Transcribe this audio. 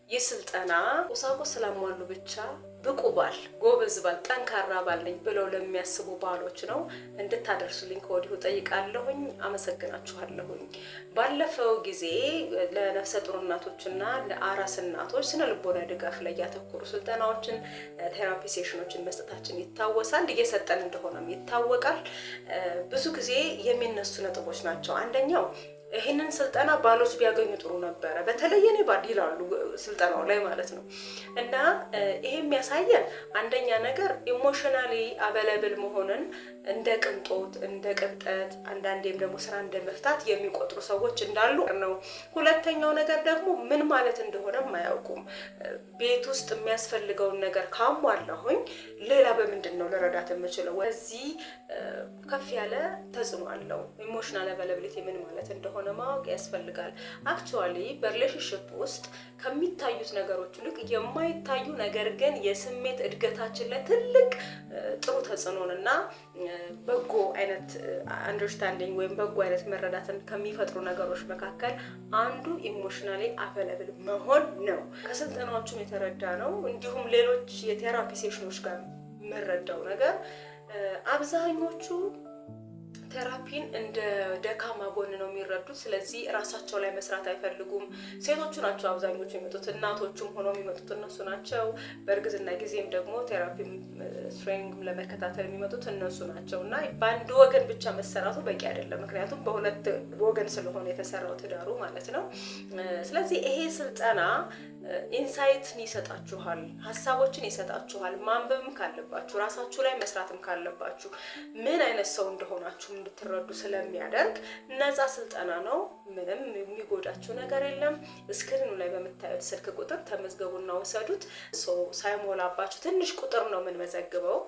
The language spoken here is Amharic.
የስልጠና ቁሳቁስ ስላሟሉ ብቻ ብቁ ባል ጎበዝ ባል ጠንካራ ባል ነኝ ብለው ለሚያስቡ ባሎች ነው እንድታደርሱልኝ ከወዲሁ ጠይቃለሁኝ። አመሰግናችኋለሁኝ። ባለፈው ጊዜ ለነፍሰ ጡር እናቶችና ለአራስ እናቶች ስነ ልቦና ድጋፍ ላይ ያተኮሩ ስልጠናዎችን ቴራፒ ሴሽኖችን መስጠታችን ይታወሳል። እየሰጠን እንደሆነም ይታወቃል። ብዙ ጊዜ የሚነሱ ነጥቦች ናቸው። አንደኛው ይሄንን ስልጠና ባሎች ቢያገኙ ጥሩ ነበረ፣ በተለይ እኔ ባል ይላሉ ስልጠናው ላይ ማለት ነው። እና ይሄ የሚያሳየን አንደኛ ነገር ኢሞሽናሊ አቬለብል መሆንን እንደ ቅንጦት እንደ ቅብጠት አንዳንዴም ደግሞ ስራ እንደ መፍታት የሚቆጥሩ ሰዎች እንዳሉ ነው። ሁለተኛው ነገር ደግሞ ምን ማለት እንደሆነም አያውቁም። ቤት ውስጥ የሚያስፈልገውን ነገር ካሟላሁኝ ሌላ በምንድን ነው ልረዳት የምችለው? እዚህ ከፍ ያለ ተጽዕኖ አለው። ኢሞሽናል አቬለብሊቲ ምን ማለት እንደሆነ ማወቅ ያስፈልጋል። አክቹዋሊ በሪሌሽንሺፕ ውስጥ ከሚታዩት ነገሮች ይልቅ የማይታዩ ነገር ግን የስሜት እድገታችን ላይ ትልቅ ጥሩ ተጽዕኖንና በጎ አይነት አንደርስታንዲንግ ወይም በጎ አይነት መረዳትን ከሚፈጥሩ ነገሮች መካከል አንዱ ኢሞሽናሊ አቬለብል መሆን ነው። ከስልጠናዎቹም የተረዳ ነው። እንዲሁም ሌሎች የቴራፒ ሴሽኖች ጋር የምረዳው ነገር አብዛኞቹ ቴራፒን እንደ ደካማ ጎን ነው የሚረዱት። ስለዚህ ራሳቸው ላይ መስራት አይፈልጉም። ሴቶቹ ናቸው አብዛኞቹ የሚመጡት፣ እናቶቹም ሆነው የሚመጡት እነሱ ናቸው። በእርግዝና ጊዜም ደግሞ ቴራፒ ትሬኒንግ ለመከታተል የሚመጡት እነሱ ናቸው። እና በአንድ ወገን ብቻ መሰራቱ በቂ አይደለም። ምክንያቱም በሁለት ወገን ስለሆነ የተሰራው ትዳሩ ማለት ነው። ስለዚህ ይሄ ስልጠና ኢንሳይትን ይሰጣችኋል፣ ሀሳቦችን ይሰጣችኋል። ማንበብም ካለባችሁ ራሳችሁ ላይ መስራትም ካለባችሁ ምን አይነት ሰው እንደሆናችሁ እንድትረዱ ስለሚያደርግ ነፃ ስልጠና ነው። ምንም የሚጎዳችሁ ነገር የለም። ስክሪኑ ላይ በምታዩት ስልክ ቁጥር ተመዝገቡና ወሰዱት። ሳይሞላባችሁ ትንሽ ቁጥር ነው የምንመዘግበው።